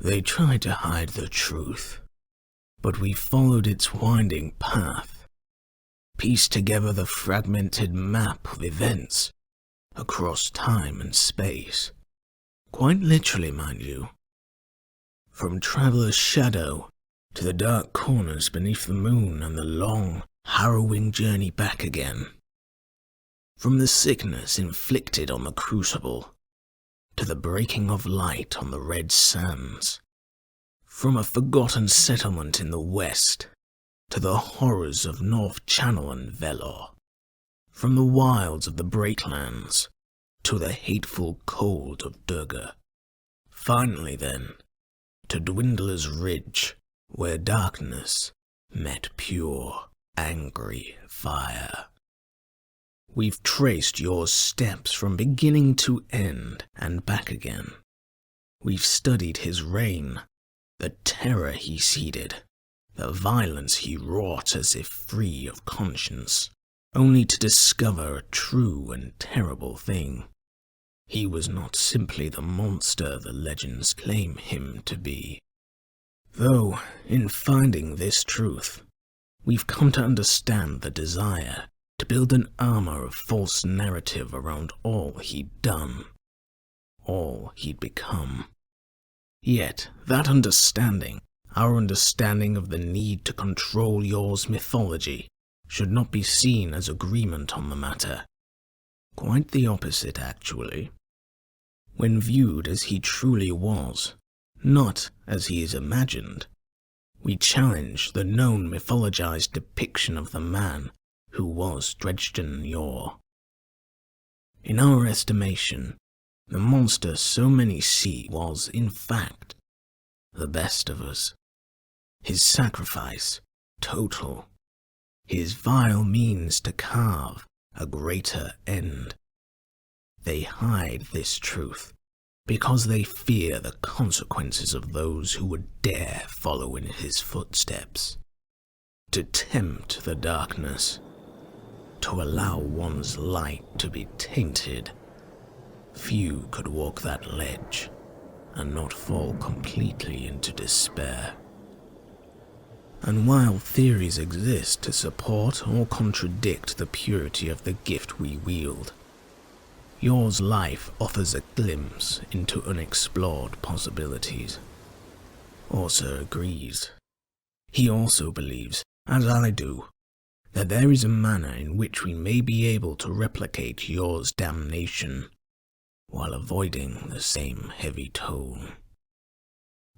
They tried to hide the truth, but we followed its winding path, pieced together the fragmented map of events across time and space. Quite literally, mind you. From Traveler's Shadow to the dark corners beneath the moon and the long, harrowing journey back again. From the sickness inflicted on the Crucible to the breaking of light on the Red Sands. From a forgotten settlement in the west to the horrors of North Channel and Velor. From the wilds of the Breaklands to the hateful cold of Durga. Finally then, to Dwindler's Ridge, where darkness met pure, angry fire. We've traced your steps from beginning to end and back again. We've studied his reign, the terror he seeded, the violence he wrought as if free of conscience, only to discover a true and terrible thing. He was not simply the monster the legends claim him to be. Though, in finding this truth, we've come to understand the desire to build an armor of false narrative around all he'd done, all he'd become. Yet, that understanding, our understanding of the need to control Yor's mythology, should not be seen as agreement on the matter. Quite the opposite, actually. When viewed as he truly was, not as he is imagined, we challenge the known mythologized depiction of the man who was Dredgen Yor. In our estimation, the monster so many see was, in fact, the best of us. His sacrifice, total. His vile means to carve a greater end. They hide this truth because they fear the consequences of those who would dare follow in his footsteps. To tempt the darkness, to allow one's light to be tainted. Few could walk that ledge and not fall completely into despair. And while theories exist to support or contradict the purity of the gift we wield, Yor's life offers a glimpse into unexplored possibilities. Orsa agrees. He also believes, as I do, that there is a manner in which we may be able to replicate Yor's damnation, while avoiding the same heavy toll.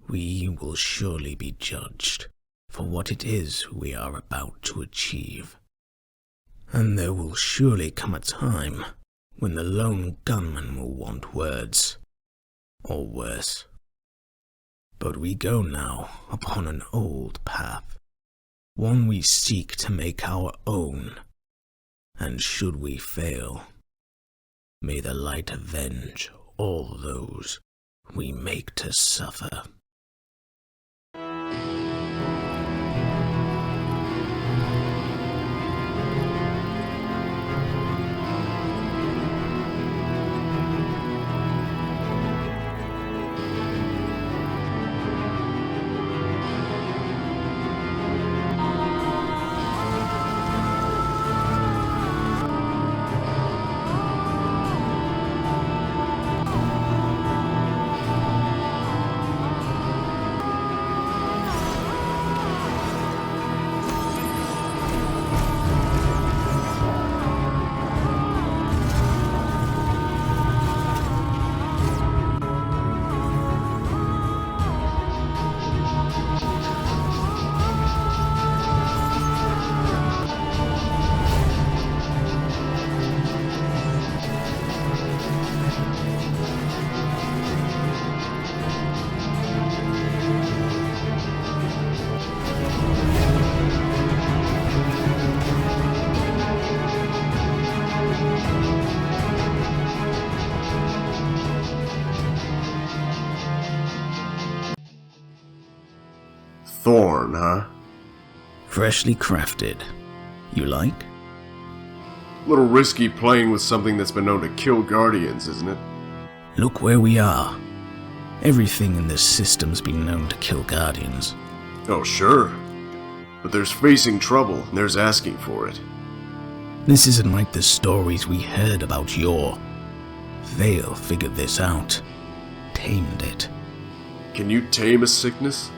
We will surely be judged for what it is we are about to achieve. And there will surely come a time when the lone gunman will want words, or worse. But we go now upon an old path, one we seek to make our own, and should we fail, may the light avenge all those we make to suffer. Thorn, huh? Freshly crafted. You like? Little risky playing with something that's been known to kill Guardians, isn't it? Look where we are. Everything in this system's been known to kill Guardians. Oh, sure. But there's facing trouble, and there's asking for it. This isn't like the stories we heard about Yor. Vale figured this out. Tamed it. Can you tame a sickness?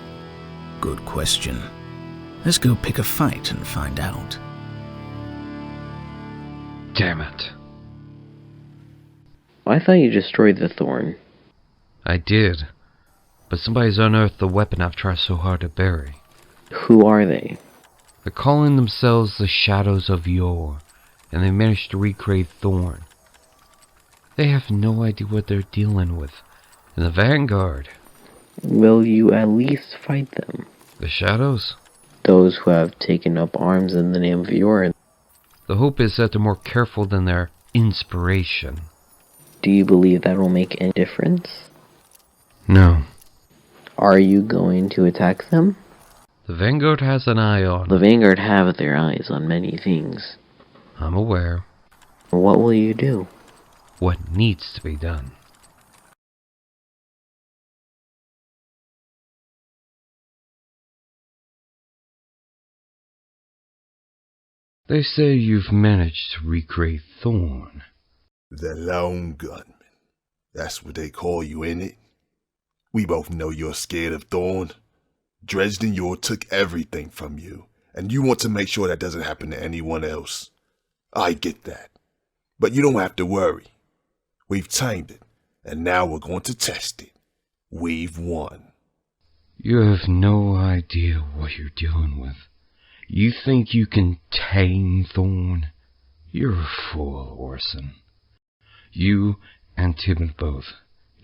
Good question. Let's go pick a fight and find out. Damn it. I thought you destroyed the Thorn. I did. But somebody's unearthed the weapon I've tried so hard to bury. Who are they? They're calling themselves the Shadows of Yor, and they managed to recreate Thorn. They have no idea what they're dealing with. And the Vanguard. Will you at least fight them? The Shadows? Those who have taken up arms in the name of Yor. The hope is that they're more careful than their inspiration. Do you believe that will make any difference? No. Are you going to attack them? The Vanguard has an eye on. The Vanguard have their eyes on many things. I'm aware. What will you do? What needs to be done. They say you've managed to recreate Thorn. The Lone Gunman. That's what they call you, ain't it? We both know you're scared of Thorn. Dredgen Yor took everything from you, and you want to make sure that doesn't happen to anyone else. I get that. But you don't have to worry. We've tamed it, and now we're going to test it. We've won. You have no idea what you're dealing with. You think you can tame Thorn? You're a fool, Orson. You and Tibin both.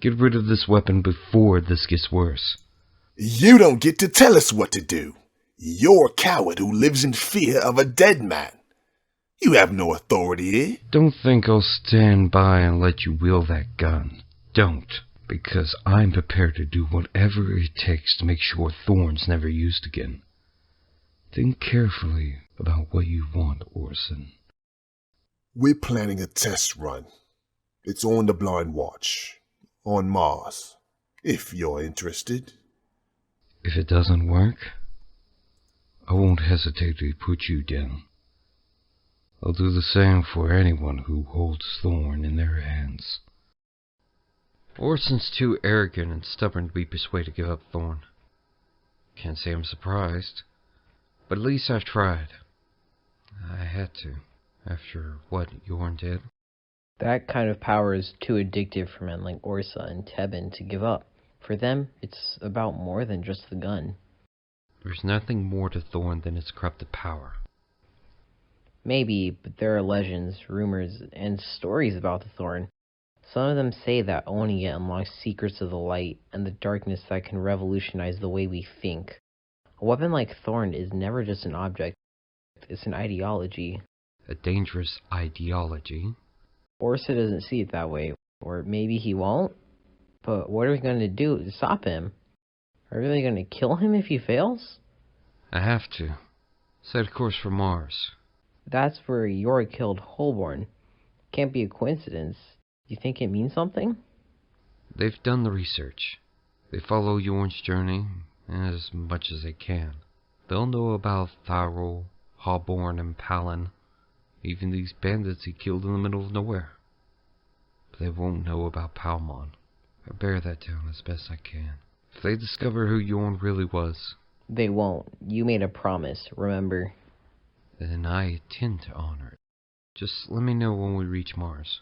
Get rid of this weapon before this gets worse. You don't get to tell us what to do. You're a coward who lives in fear of a dead man. You have no authority here. Don't think I'll stand by and let you wield that gun. Don't. Because I'm prepared to do whatever it takes to make sure Thorn's never used again. Think carefully about what you want, Orson. We're planning a test run. It's on the Blind Watch. On Mars. If you're interested. If it doesn't work, I won't hesitate to put you down. I'll do the same for anyone who holds Thorn in their hands. Orson's too arrogant and stubborn to be persuaded to give up Thorn. Can't say I'm surprised, but at least I've tried. I had to, after what Yorn did. That kind of power is too addictive for men like Orsa and Tebin to give up. For them, it's about more than just the gun. There's nothing more to Thorn than its corrupted power. Maybe, but there are legends, rumors, and stories about the Thorn. Some of them say that owning it unlocks secrets of the light and the darkness that can revolutionize the way we think. A weapon like Thorn is never just an object, it's an ideology. A dangerous ideology. Orsa doesn't see it that way, or maybe he won't. But what are we going to do to stop him? Are we really going to kill him if he fails? I have to. Set course for Mars. That's where Yor killed Holborn. Can't be a coincidence. You think it means something? They've done the research. They follow Yorn's journey as much as they can. They'll know about Tyrol, Holborn, and Palin. Even these bandits he killed in the middle of nowhere. But they won't know about Palmon. I bear that down as best I can. If they discover who Yorn really was... They won't. You made a promise, remember? Then I intend to honor it. Just let me know when we reach Mars.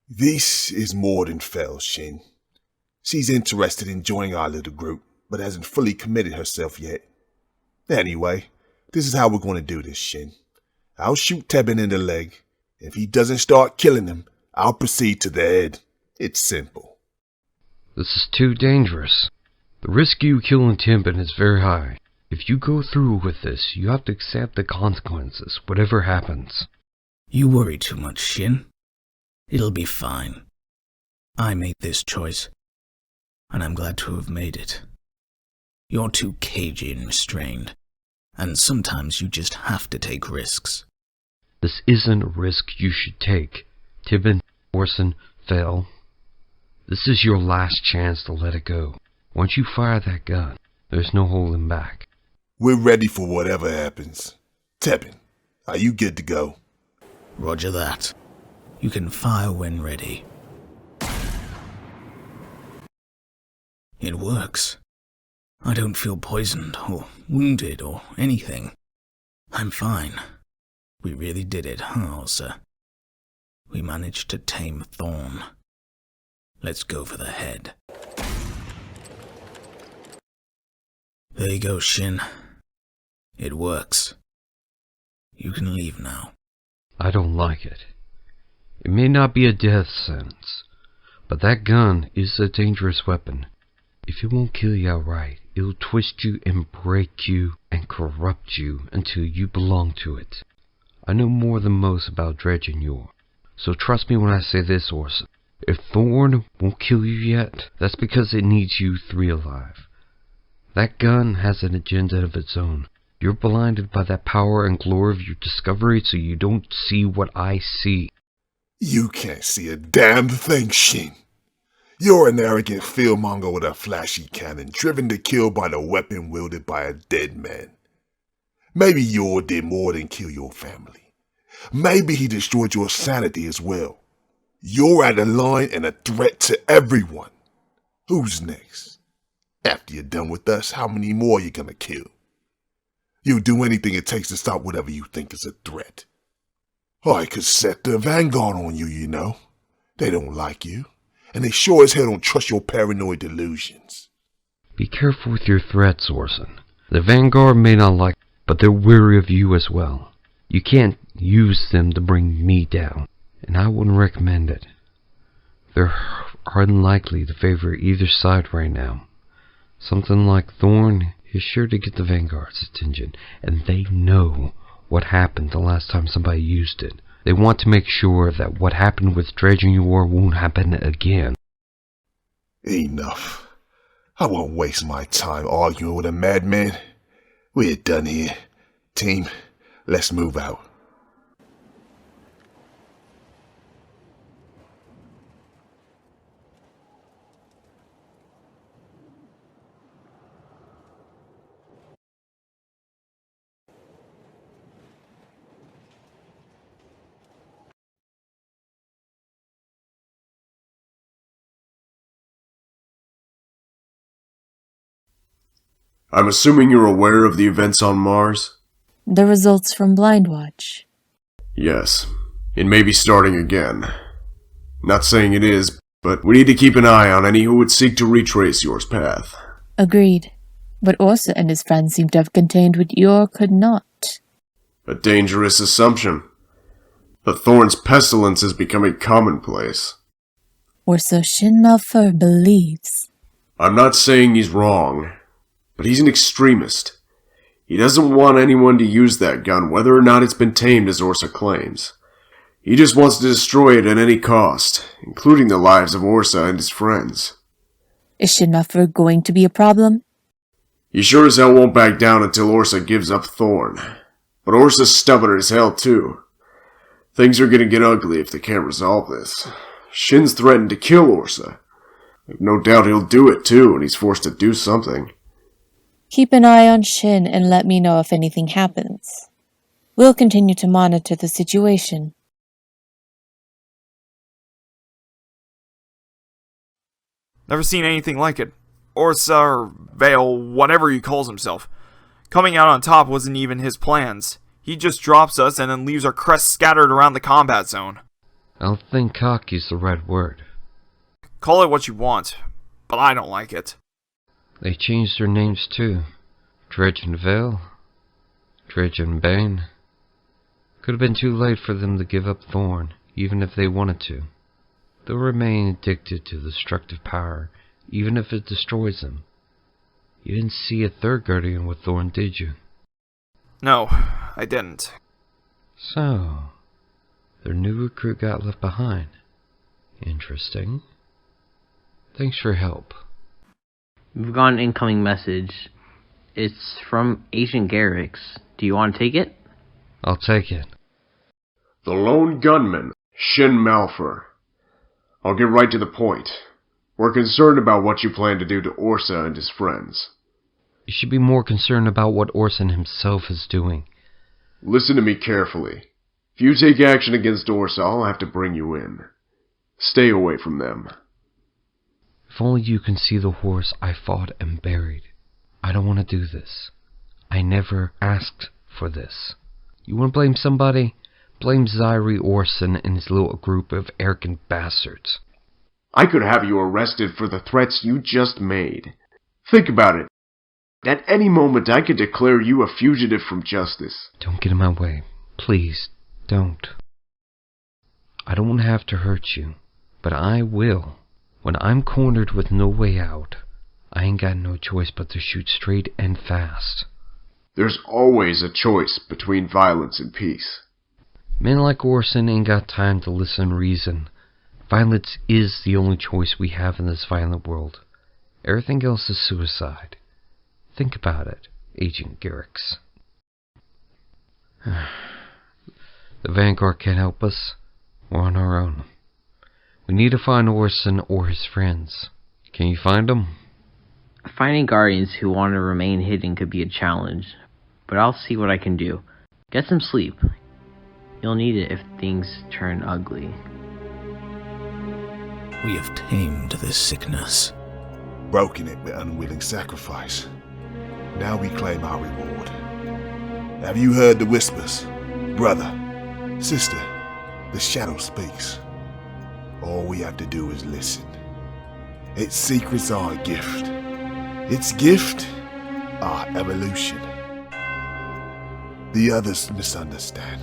This is more than Fell, Shin. She's interested in joining our little group, but hasn't fully committed herself yet. Anyway, this is how we're going to do this, Shin. I'll shoot Tebin in the leg. If he doesn't start killing him, I'll proceed to the head. It's simple. This is too dangerous. The risk of you killing Tebin is very high. If you go through with this, you have to accept the consequences, whatever happens. You worry too much, Shin. It'll be fine. I made this choice, and I'm glad to have made it. You're too cagey and restrained, and sometimes you just have to take risks. This isn't a risk you should take. Tibin, Orson, Fell. This is your last chance to let it go. Once you fire that gun, there's no holding back. We're ready for whatever happens. Tevin, are you good to go? Roger that. You can fire when ready. It works. I don't feel poisoned or wounded or anything. I'm fine. We really did it, huh, Ursa? We managed to tame Thorn. Let's go for the head. There you go, Shin. It works. You can leave now. I don't like it. It may not be a death sentence, but that gun is a dangerous weapon. If it won't kill you outright, it'll twist you and break you and corrupt you until you belong to it. I know more than most about Dredgen Yor, so trust me when I say this, Ursa. If Thorn won't kill you yet, that's because it needs you three alive. That gun has an agenda of its own. You're blinded by that power and glory of your discovery, so you don't see what I see. You can't see a damn thing, Shin. You're an arrogant fieldmonger with a flashy cannon, driven to kill by the weapon wielded by a dead man. Maybe Yor did more than kill your family. Maybe he destroyed your sanity as well. You're out of line and a threat to everyone. Who's next? After you're done with us, how many more are you gonna kill? You'll do anything it takes to stop whatever you think is a threat. I could set the Vanguard on you, you know. They don't like you, and they sure as hell don't trust your paranoid delusions. Be careful with your threats, Orson. The Vanguard may not like, but they're weary of you as well. You can't use them to bring me down, and I wouldn't recommend it. They're unlikely to favor either side right now. Something like Thorn is sure to get the Vanguard's attention, and they know what happened the last time somebody used it. They want to make sure that what happened with Dredgen Yor won't happen again. Enough. I won't waste my time arguing with a madman. We're done here. Team, let's move out. I'm assuming you're aware of the events on Mars? The results from Blind Watch. Yes. It may be starting again. Not saying it is, but we need to keep an eye on any who would seek to retrace Yor's path. Agreed. But Ursa and his friends seem to have contained what Yor could not. A dangerous assumption. The Thorn's pestilence is becoming commonplace. Or so Shin Malphur believes. I'm not saying he's wrong, but he's an extremist. He doesn't want anyone to use that gun, whether or not it's been tamed as Ursa claims. He just wants to destroy it at any cost, including the lives of Ursa and his friends. Is Shin Malphur going to be a problem? He sure as hell won't back down until Ursa gives up Thorn. But Ursa's stubborn as hell, too. Things are gonna get ugly if they can't resolve this. Shin's threatened to kill Ursa. I've no doubt he'll do it, too, when he's forced to do something. Keep an eye on Shin and let me know if anything happens. We'll continue to monitor the situation. Never seen anything like it. Ursa or Vale, whatever he calls himself. Coming out on top wasn't even his plans. He just drops us and then leaves our crest scattered around the combat zone. I don't think cocky's the right word. Call it what you want, but I don't like it. They changed their names too. Dredgen Vale, Dredgen Bane. Could have been too late for them to give up Thorn, even if they wanted to. They'll remain addicted to destructive power, even if it destroys them. You didn't see a third Guardian with Thorn, did you? No, I didn't. So, their new recruit got left behind. Interesting. Thanks for your help. We've got an incoming message. It's from Agent Garrix. Do you want to take it? I'll take it. The lone gunman, Shin Malphur. I'll get right to the point. We're concerned about what you plan to do to Orsa and his friends. You should be more concerned about what Orson himself is doing. Listen to me carefully. If you take action against Orsa, I'll have to bring you in. Stay away from them. If only you can see the horse I fought and buried. I don't want to do this. I never asked for this. You want to blame somebody? Blame Zyri Orson and his little group of arrogant bastards. I could have you arrested for the threats you just made. Think about it. At any moment I could declare you a fugitive from justice. Don't get in my way. Please, don't. I don't want to have to hurt you, but I will. When I'm cornered with no way out, I ain't got no choice but to shoot straight and fast. There's always a choice between violence and peace. Men like Orson ain't got time to listen and reason. Violence is the only choice we have in this violent world. Everything else is suicide. Think about it, Agent Garrix. The Vanguard can't help us. We're on our own. We need to find Orson or his friends. Can you find them? Finding Guardians who want to remain hidden could be a challenge, but I'll see what I can do. Get some sleep. You'll need it if things turn ugly. We have tamed this sickness. Broken it with unwilling sacrifice. Now we claim our reward. Have you heard the whispers? Brother, sister, the shadow speaks. All we have to do is listen. Its secrets are a gift. Its gift, our evolution. The others misunderstand.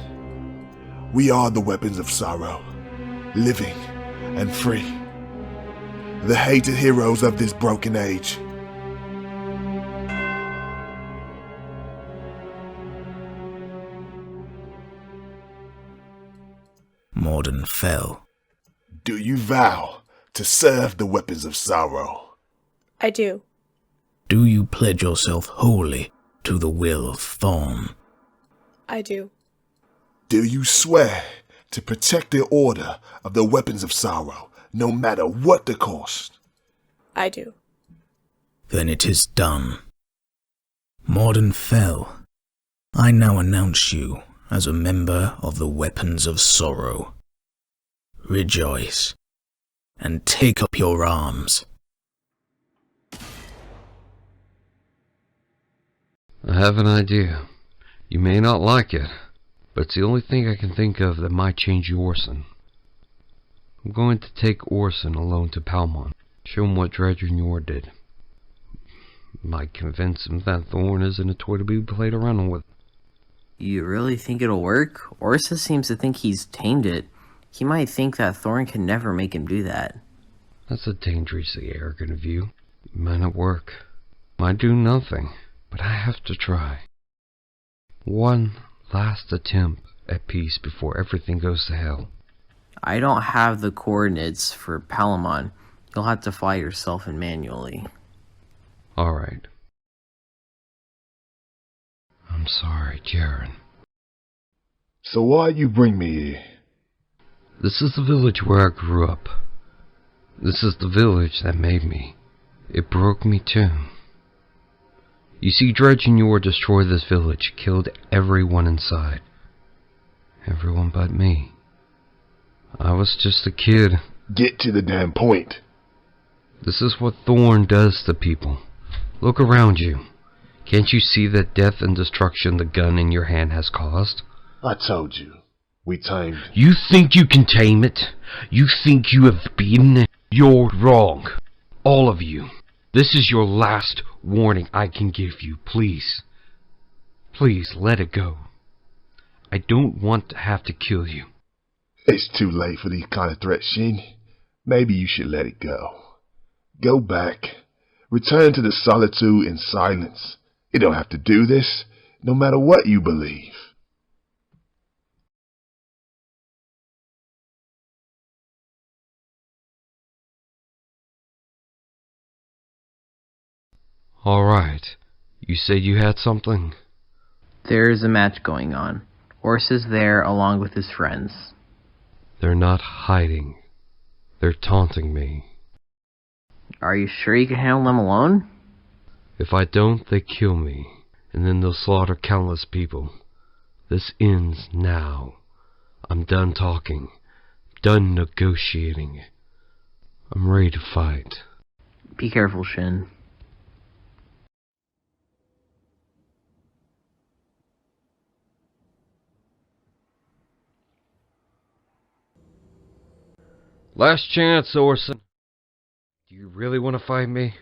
We are the weapons of sorrow, living and free. The hated heroes of this broken age. Morden fell. Do you vow to serve the weapons of sorrow? I do. Do you pledge yourself wholly to the will of Thorn? I do. Do you swear to protect the order of the weapons of sorrow, no matter what the cost? I do. Then it is done. Morden fell. I now announce you as a member of the Weapons of Sorrow. Rejoice, and take up your arms. I have an idea. You may not like it, but it's the only thing I can think of that might change Orson. I'm going to take Orson alone to Palmon, show him what Dredgen Yor did. Might convince him that Thorn isn't a toy to be played around with. You really think it'll work? Orsa seems to think he's tamed it. He might think that Thorn can never make him do that. That's a dangerously arrogant view. It might not work. Might do nothing, but I have to try. One last attempt at peace before everything goes to hell. I don't have the coordinates for Palamon. You'll have to fly yourself in manually. Alright. I'm sorry, Jaren. So why'd you bring me here? This is the village where I grew up. This is the village that made me. It broke me too. You see, Dredgen Yor destroyed this village, killed everyone inside. Everyone but me. I was just a kid. Get to the damn point. This is what Thorn does to people. Look around you. Can't you see the death and destruction the gun in your hand has caused? I told you. We tamed. You think you can tame it? You think you have beaten it? You're wrong. All of you. This is your last warning I can give you. Please. Please let it go. I don't want to have to kill you. It's too late for these kind of threats, Shin. Maybe you should let it go. Go back. Return to the solitude and silence. You don't have to do this, no matter what you believe. Alright. You said you had something? There's a match going on. Orsa's there along with his friends. They're not hiding. They're taunting me. Are you sure you can handle them alone? If I don't, they kill me, and then they'll slaughter countless people. This ends now. I'm done talking. Done negotiating. I'm ready to fight. Be careful, Shin. Last chance, Orson. Do you really want to fight me?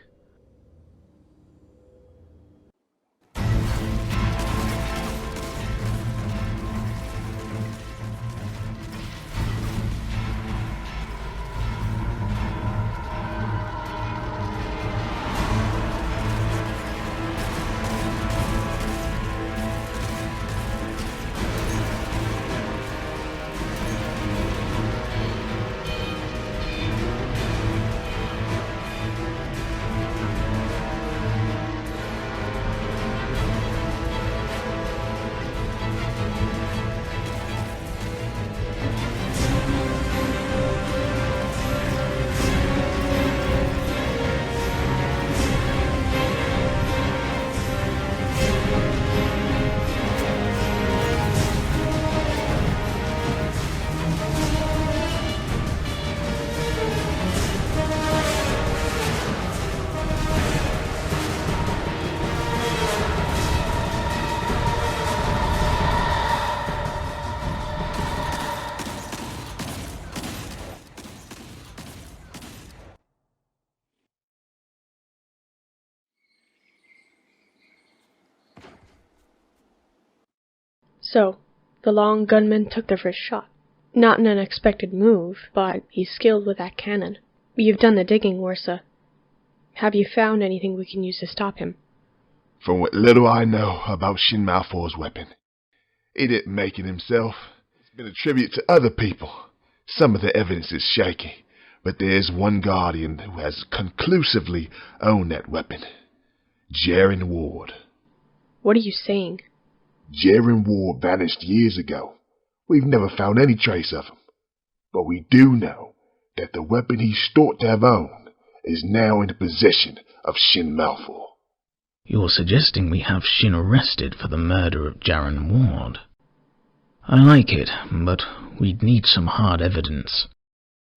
So, the long gunman took the first shot. Not an unexpected move, but he's skilled with that cannon. You've done the digging, Orsa. Have you found anything we can use to stop him? From what little I know about Shin Malphur's weapon, he didn't make it himself. It's been attributed to other people. Some of the evidence is shaky, but there's one Guardian who has conclusively owned that weapon. Jaren Ward. What are you saying? Jaren Ward vanished years ago. We've never found any trace of him. But we do know that the weapon he's thought to have owned is now in the possession of Shin Malphur. You're suggesting we have Shin arrested for the murder of Jaren Ward? I like it, but we'd need some hard evidence.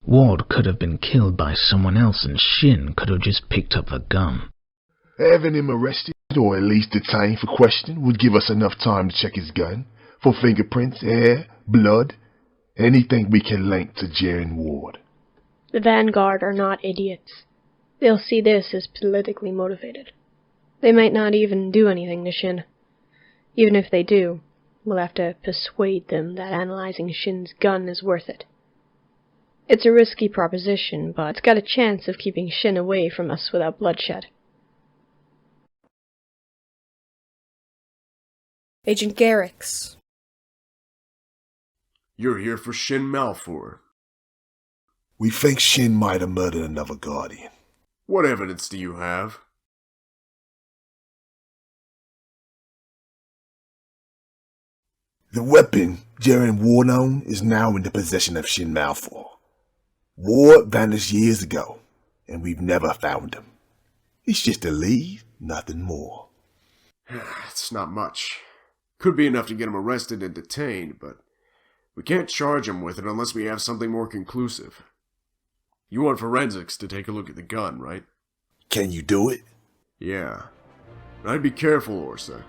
Ward could have been killed by someone else and Shin could have just picked up the gun. Having him arrested, or at least detained for questioning, would give us enough time to check his gun, for fingerprints, hair, blood, anything we can link to Jaren Ward. The Vanguard are not idiots. They'll see this as politically motivated. They might not even do anything to Shin. Even if they do, we'll have to persuade them that analyzing Shin's gun is worth it. It's a risky proposition, but it's got a chance of keeping Shin away from us without bloodshed. Agent Garrix. You're here for Shin Malphur. We think Shin might have murdered another Guardian. What evidence do you have? The weapon Jaren Ward owned is now in the possession of Shin Malphur. Ward vanished years ago, and we've never found him. He's just a lead, nothing more. It's not much. Could be enough to get him arrested and detained, but we can't charge him with it unless we have something more conclusive. You want forensics to take a look at the gun, right? Can you do it? Yeah. But I'd be careful, Orsa.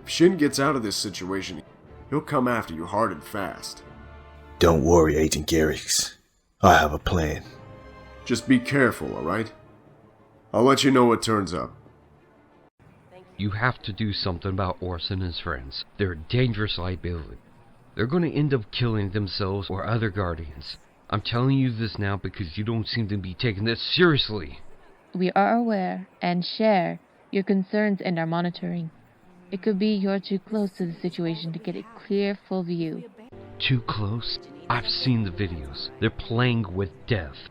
If Shin gets out of this situation, he'll come after you hard and fast. Don't worry, Agent Garrix. I have a plan. Just be careful, alright? I'll let you know what turns up. You have to do something about Orson and his friends. They're a dangerous liability. They're going to end up killing themselves or other Guardians. I'm telling you this now because you don't seem to be taking this seriously. We are aware and share your concerns and our monitoring. It could be you're too close to the situation to get a clear, full view. Too close? I've seen the videos. They're playing with death.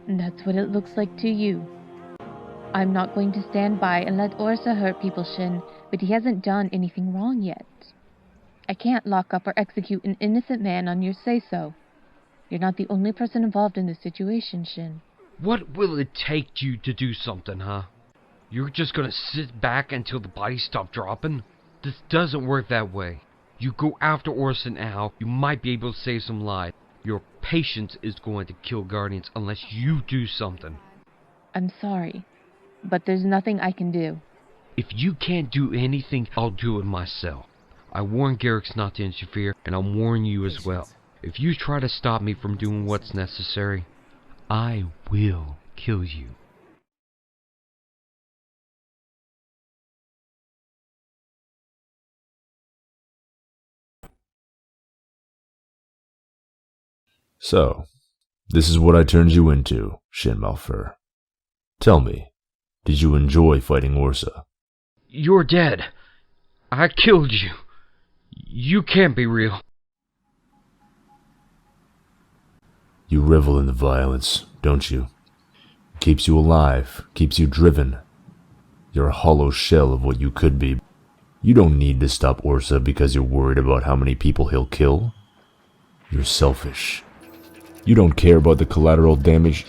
That's what it looks like to you. I'm not going to stand by and let Orsa hurt people, Shin, but he hasn't done anything wrong yet. I can't lock up or execute an innocent man on your say-so. You're not the only person involved in this situation, Shin. What will it take you to do something, huh? You're just gonna sit back until the bodies stop dropping? This doesn't work that way. You go after Orson now, you might be able to save some lives. Your patience is going to kill Guardians unless you do something. I'm sorry, but there's nothing I can do. If you can't do anything, I'll do it myself. I warned Garrix not to interfere, and I'll warn you as well. If you try to stop me from doing what's necessary, I will kill you. So, this is what I turned you into, Shin Malphur. Tell me, did you enjoy fighting Orsa? You're dead. I killed you. You can't be real. You revel in the violence, don't you? Keeps you alive, keeps you driven. You're a hollow shell of what you could be. You don't need to stop Orsa because you're worried about how many people he'll kill. You're selfish. You don't care about the collateral damage.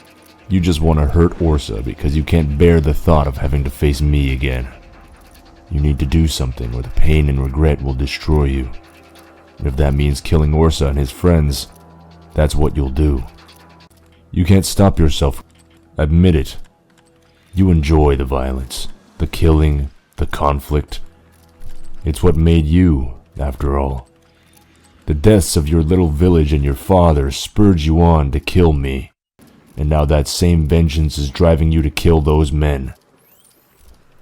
You just want to hurt Orsa because you can't bear the thought of having to face me again. You need to do something or the pain and regret will destroy you. And if that means killing Orsa and his friends, that's what you'll do. You can't stop yourself. Admit it. You enjoy the violence, the killing, the conflict. It's what made you, after all. The deaths of your little village and your father spurred you on to kill me. And now that same vengeance is driving you to kill those men.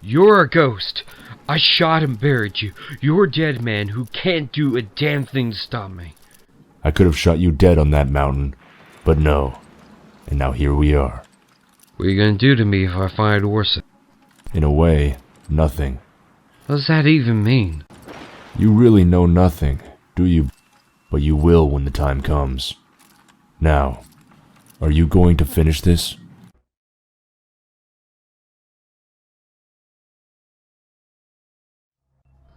You're a ghost. I shot and buried you. You're a dead man who can't do a damn thing to stop me. I could have shot you dead on that mountain, but no. And now here we are. What are you gonna do to me if I find Orson? In a way, nothing. What does that even mean? You really know nothing, do you? But you will when the time comes. Now, are you going to finish this?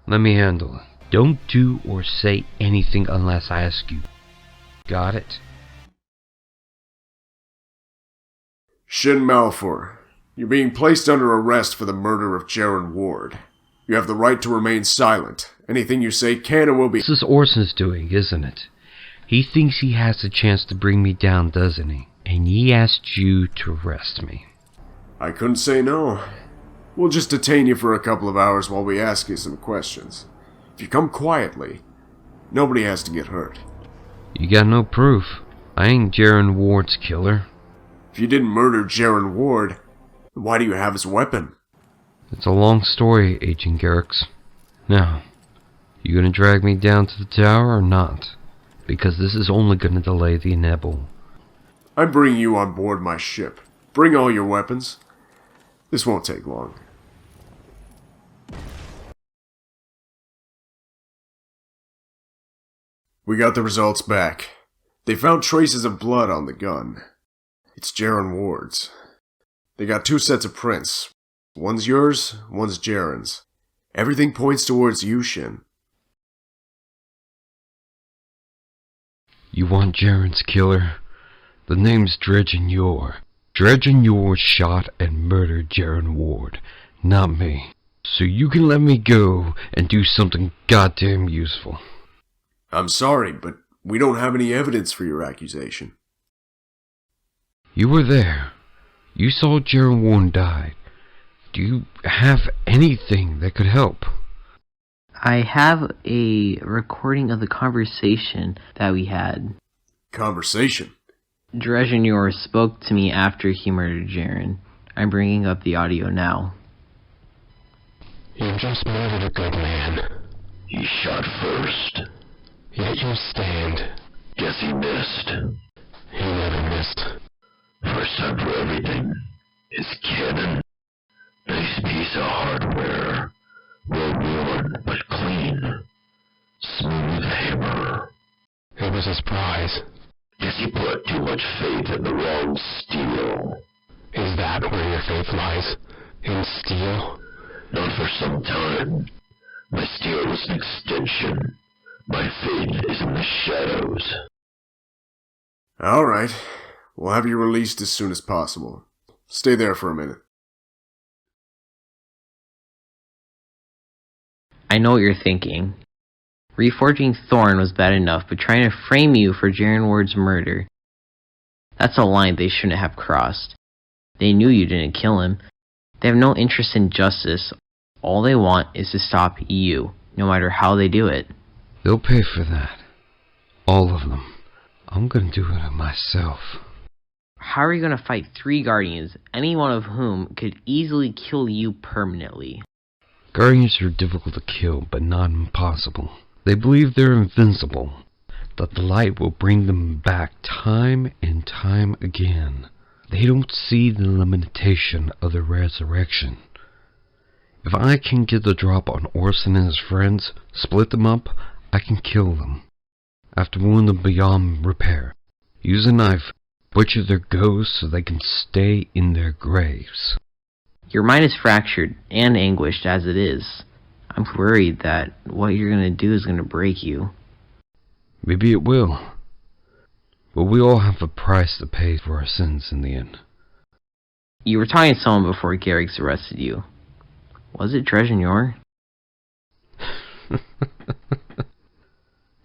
Let me handle it. Don't do or say anything unless I ask you. Got it? Shin Malphur, you're being placed under arrest for the murder of Jaren Ward. You have the right to remain silent. Anything you say can and will be— This is Orson's doing, isn't it? He thinks he has a chance to bring me down, doesn't he? And he asked you to arrest me. I couldn't say no. We'll just detain you for a couple of hours while we ask you some questions. If you come quietly, nobody has to get hurt. You got no proof. I ain't Jaren Ward's killer. If you didn't murder Jaren Ward, why do you have his weapon? It's a long story, Agent Garrix. Now, you gonna drag me down to the tower or not? Because this is only gonna delay the inevitable. I'm bringing you on board my ship. Bring all your weapons. This won't take long. We got the results back. They found traces of blood on the gun. It's Jaren Ward's. They got 2 sets of prints. One's yours, one's Jaren's. Everything points towards you, Shin. You want Jaren's killer? The name's Dredgen Yor. Dredgen Yor shot and murdered Jaren Ward, not me. So you can let me go and do something goddamn useful. I'm sorry, but we don't have any evidence for your accusation. You were there. You saw Jaren Ward die. Do you have anything that could help? I have a recording of the conversation that we had. Conversation? Dredgen Yor spoke to me after he murdered Jaren. I'm bringing up the audio now. You just murdered a good man. He shot first. Yet you stand. Guess he missed. He never missed. First time for everything. His cannon. Nice piece of hardware. Well worn, but clean. Smooth hammer. It was his prize. Guess he put too much faith in the wrong steel. Is that where your faith lies? In steel? Not for some time. My steel was an extension. My faith is in the shadows. Alright. We'll have you released as soon as possible. Stay there for a minute. I know what you're thinking. Reforging Thorn was bad enough, but trying to frame you for Jaren Ward's murder, that's a line they shouldn't have crossed. They knew you didn't kill him. They have no interest in justice. All they want is to stop you, no matter how they do it. They'll pay for that. All of them. I'm gonna do it myself. How are you gonna fight 3 Guardians, any one of whom could easily kill you permanently? Guardians are difficult to kill, but not impossible. They believe they're invincible, that the light will bring them back time and time again. They don't see the limitation of the resurrection. If I can get the drop on Orson and his friends, split them up, I can kill them. After wound them beyond repair. Use a knife, butcher their ghosts so they can stay in their graves. Your mind is fractured and anguished as it is. I'm worried that what you're gonna do is gonna break you. Maybe it will. But we all have a price to pay for our sins in the end. You were talking to someone before Garrix arrested you. Was it Dredgen Yor?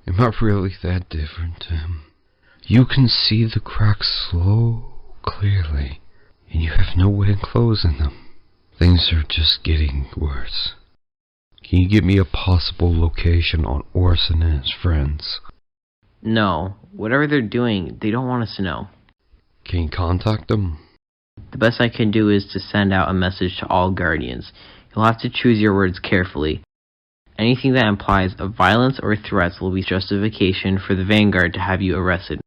Am I really that different to him? You can see the cracks so clearly, and you have no way of closing them. Things are just getting worse. Can you give me a possible location on Orson and his friends? No. Whatever they're doing, they don't want us to know. Can you contact them? The best I can do is to send out a message to all Guardians. You'll have to choose your words carefully. Anything that implies of violence or threats will be justification for the Vanguard to have you arrested,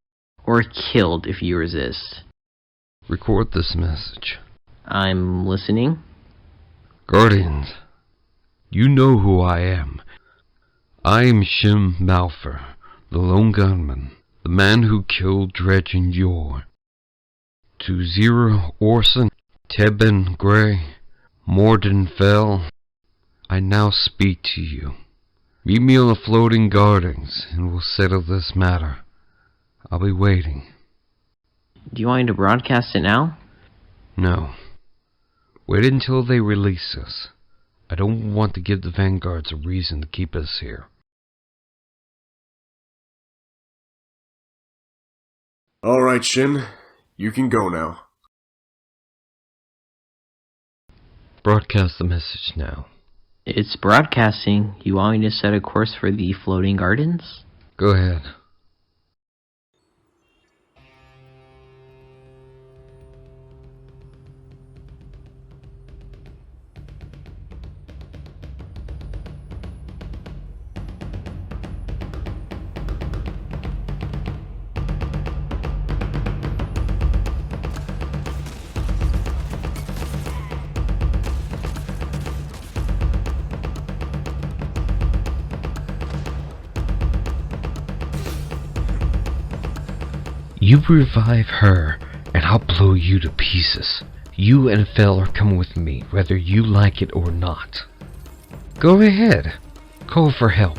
or killed if you resist. Record this message. I'm listening. Guardians, you know who I am. I am Shin Malphur, the lone gunman, the man who killed Dredgen Yor. To Zero, Orson, Tebben Gray, Morden Fell, I now speak to you. Meet me on the floating gardens, and we'll settle this matter. I'll be waiting. Do you want me to broadcast it now? No. Wait until they release us. I don't want to give the Vanguards a reason to keep us here. Alright, Shin. You can go now. Broadcast the message now. It's broadcasting. You want me to set a course for the floating gardens? Go ahead. You revive her, and I'll blow you to pieces. You and Fell are coming with me, whether you like it or not. Go ahead. Call for help.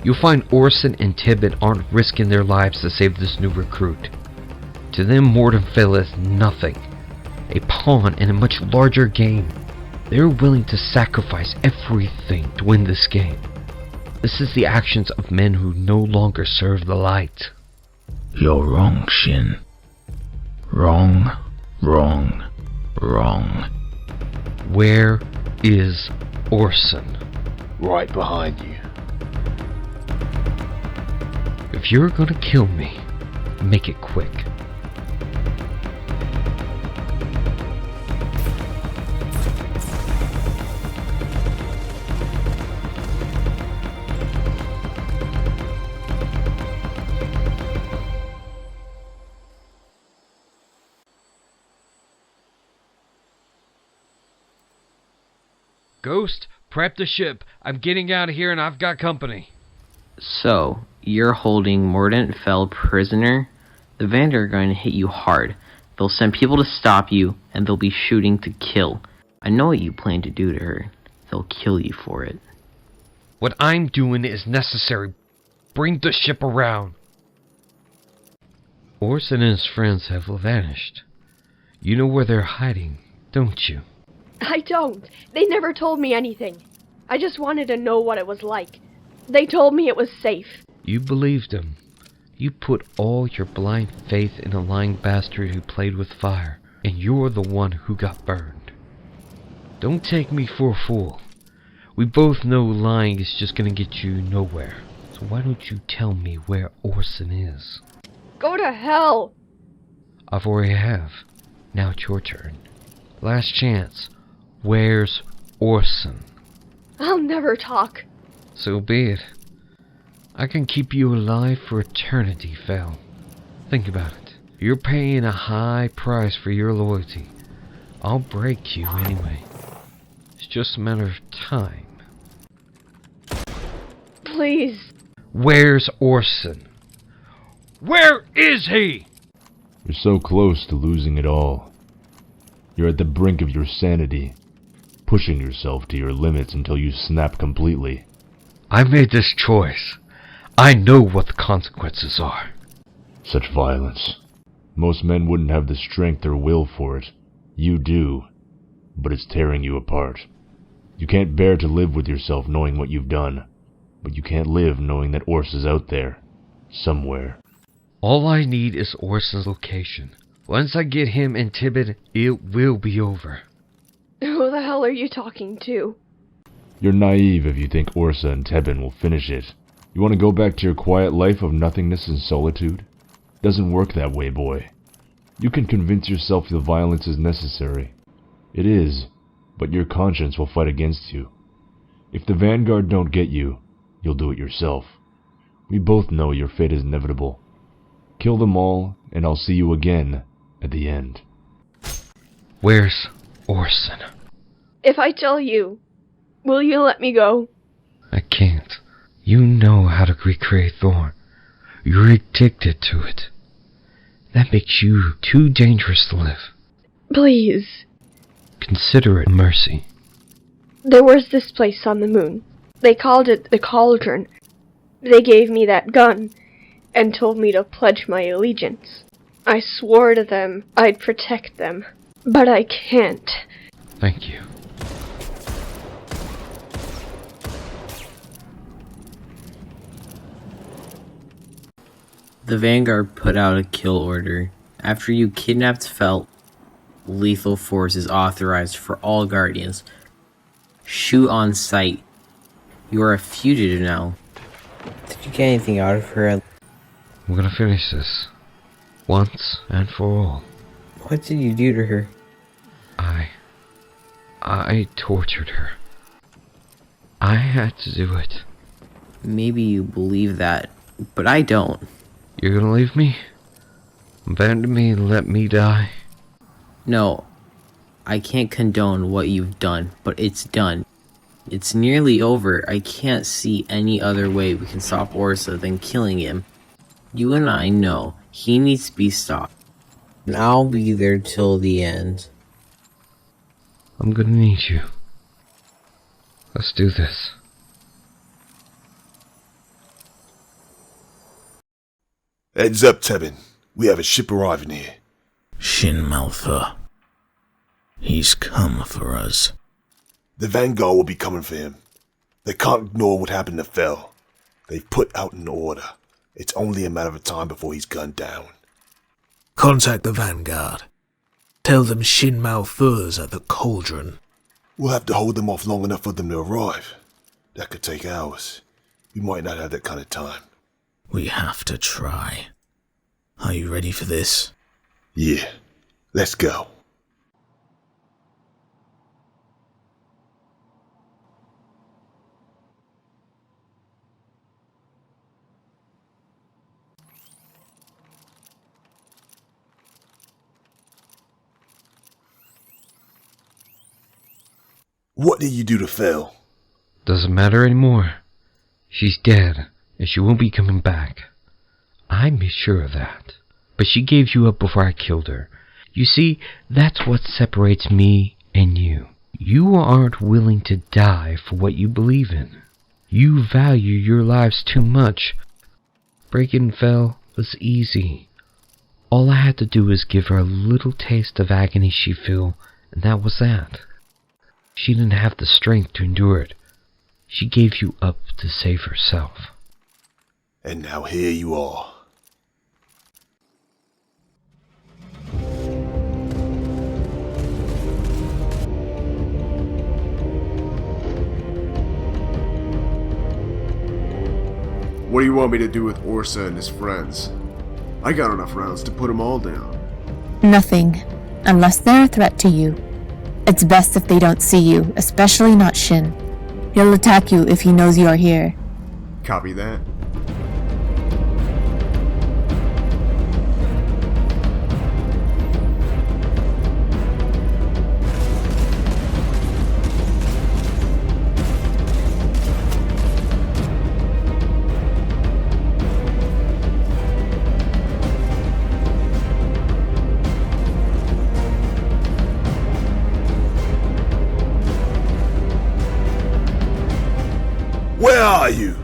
You'll find Orson and Tebben aren't risking their lives to save this new recruit. To them, Morden Fell is nothing. A pawn in a much larger game. They're willing to sacrifice everything to win this game. This is the actions of men who no longer serve the light. You're wrong, Shin. Wrong, wrong, wrong. Where is Orson? Right behind you. If you're gonna kill me, make it quick. Ghost, prep the ship. I'm getting out of here and I've got company. So, you're holding Morden Fell prisoner? The Vanguard are going to hit you hard. They'll send people to stop you, and they'll be shooting to kill. I know what you plan to do to her. They'll kill you for it. What I'm doing is necessary. Bring the ship around. Orson and his friends have vanished. You know where they're hiding, don't you? I don't. They never told me anything. I just wanted to know what it was like. They told me it was safe. You believed them. You put all your blind faith in a lying bastard who played with fire, and you're the one who got burned. Don't take me for a fool. We both know lying is just gonna get you nowhere. So why don't you tell me where Orson is? Go to hell! I've already have. Now it's your turn. Last chance. Where's Orson? I'll never talk. So be it. I can keep you alive for eternity, Fel. Think about it. You're paying a high price for your loyalty. I'll break you anyway. It's just a matter of time. Please. Where's Orson? Where is he? You're so close to losing it all. You're at the brink of your sanity, pushing yourself to your limits until you snap completely. I made this choice. I know what the consequences are. Such violence. Most men wouldn't have the strength or will for it. You do, but it's tearing you apart. You can't bear to live with yourself knowing what you've done, but you can't live knowing that Ors is out there, somewhere. All I need is Orson's location. Once I get him in Tibet, it will be over. Who the hell are you talking to? You're naive if you think Orsa and Tebin will finish it. You want to go back to your quiet life of nothingness and solitude? Doesn't work that way, boy. You can convince yourself the violence is necessary. It is, but your conscience will fight against you. If the Vanguard don't get you, you'll do it yourself. We both know your fate is inevitable. Kill them all, and I'll see you again at the end. Where's Orson? If I tell you, will you let me go? I can't. You know how to recreate Thorn. You're addicted to it. That makes you too dangerous to live. Please. Consider it mercy. There was this place on the moon. They called it the Cauldron. They gave me that gun and told me to pledge my allegiance. I swore to them I'd protect them, but I can't. Thank you. The Vanguard put out a kill order. After you kidnapped Felt, lethal force is authorized for all Guardians. Shoot on sight. You are a fugitive now. Did you get anything out of her? I'm gonna finish this. Once and for all. What did you do to her? I tortured her. I had to do it. Maybe you believe that, but I don't. You're gonna leave me? Abandon me and let me die? No, I can't condone what you've done, but it's done. It's nearly over. I can't see any other way we can stop Orsa than killing him. You and I know he needs to be stopped. And I'll be there till the end. I'm gonna need you. Let's do this. Heads up, Tebin. We have a ship arriving here. Shin Malphur. He's come for us. The Vanguard will be coming for him. They can't ignore what happened to Fel. They've put out an order. It's only a matter of time before he's gunned down. Contact the Vanguard. Tell them Shin Malphur's at the Cauldron. We'll have to hold them off long enough for them to arrive. That could take hours. We might not have that kind of time. We have to try. Are you ready for this? Yeah. Let's go. What did you do to Fel? Doesn't matter anymore. She's dead, and she won't be coming back. I'm sure of that. But she gave you up before I killed her. You see, that's what separates me and you. You aren't willing to die for what you believe in. You value your lives too much. Breaking Fel was easy. All I had to do was give her a little taste of agony she'd feel, and that was that. She didn't have the strength to endure it. She gave you up to save herself. And now here you are. What do you want me to do with Orsa and his friends? I got enough rounds to put them all down. Nothing, unless they're a threat to you. It's best if they don't see you, especially not Shin. He'll attack you if he knows you are here. Copy that. Where are you?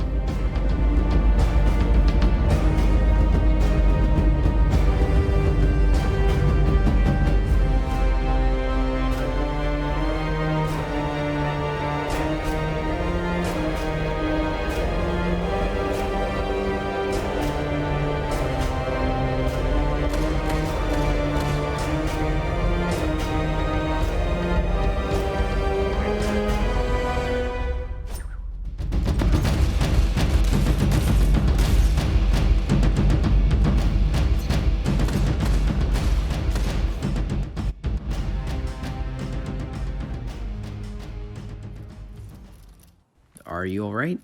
Are you alright?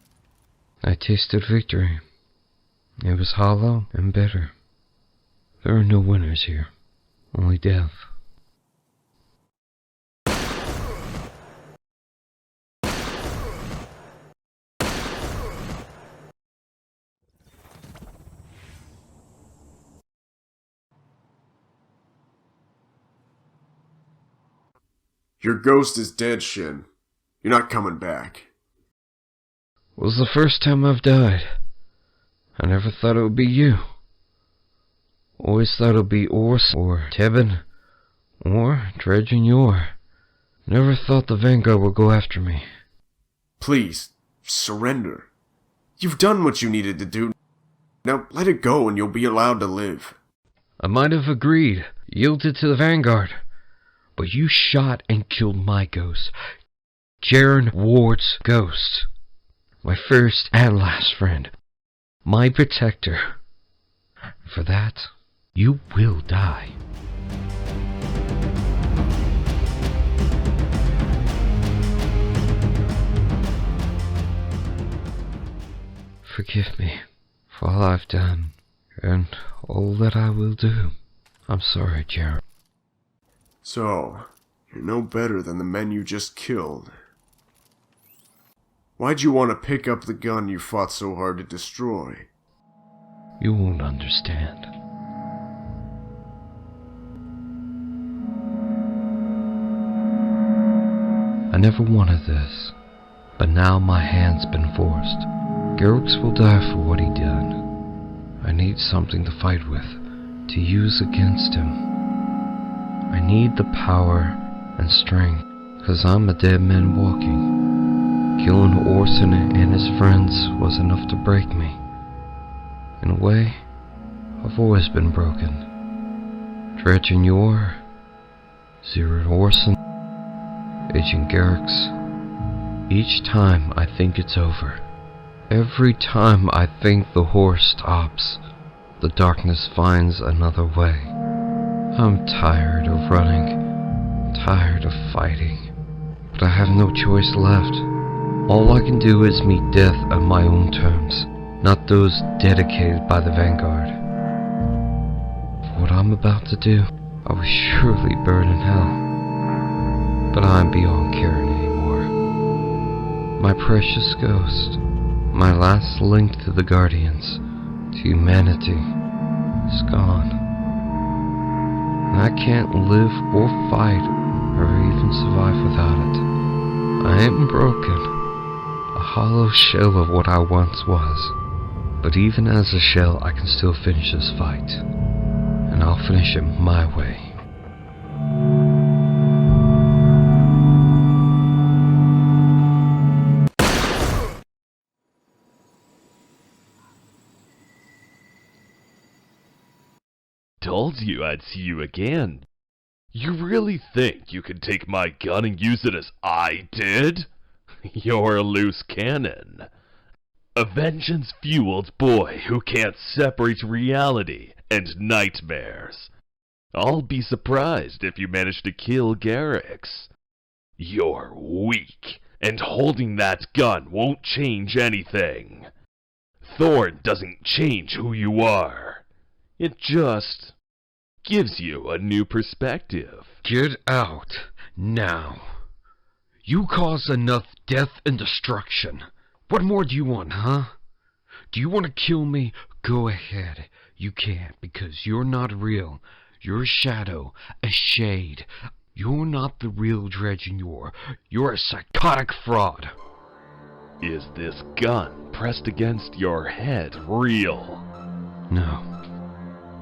I tasted victory. It was hollow and bitter. There are no winners here, only death. Your ghost is dead, Shin. You're not coming back. It was the first time I've died. I never thought it would be you. Always thought it would be Ors or Tebben or Dredgen Yor. Never thought the Vanguard would go after me. Please, surrender. You've done what you needed to do. Now let it go and you'll be allowed to live. I might have agreed, yielded to the Vanguard, but you shot and killed my ghost, Jaren Ward's ghost. My first and last friend. My protector. For that, you will die. Forgive me for all I've done, and all that I will do. I'm sorry, Jaren. So, you're no better than the men you just killed. Why'd you want to pick up the gun you fought so hard to destroy? You won't understand. I never wanted this, but now my hand's been forced. Garrix will die for what he did. I need something to fight with, to use against him. I need the power and strength, 'cause I'm a dead man walking. Killing Orson and his friends was enough to break me. In a way, I've always been broken. Dredgen Yor, Zero Orson, Agent Garrix. Each time I think it's over. Every time I think the horse stops, the darkness finds another way. I'm tired of running, tired of fighting, but I have no choice left. All I can do is meet death on my own terms, not those dedicated by the Vanguard. For what I'm about to do, I will surely burn in hell. But I'm beyond caring anymore. My precious ghost, my last link to the Guardians, to humanity, is gone. And I can't live or fight or even survive without it. I am broken. A hollow shell of what I once was. But even as a shell, I can still finish this fight. and I'll finish it my way. Told you I'd see you again. You really think you can take my gun and use it as I did? You're a loose cannon. A vengeance-fueled boy who can't separate reality and nightmares. I'll be surprised if you manage to kill Garrix. You're weak, and holding that gun won't change anything. Thorn doesn't change who you are. It just gives you a new perspective. Get out, now. You caused enough death and destruction. What more do you want, huh? Do you want to kill me? Go ahead. You can't, because you're not real. You're a shadow, a shade. You're not the real Dredgen Yor. You're a psychotic fraud. Is this gun pressed against your head real? No.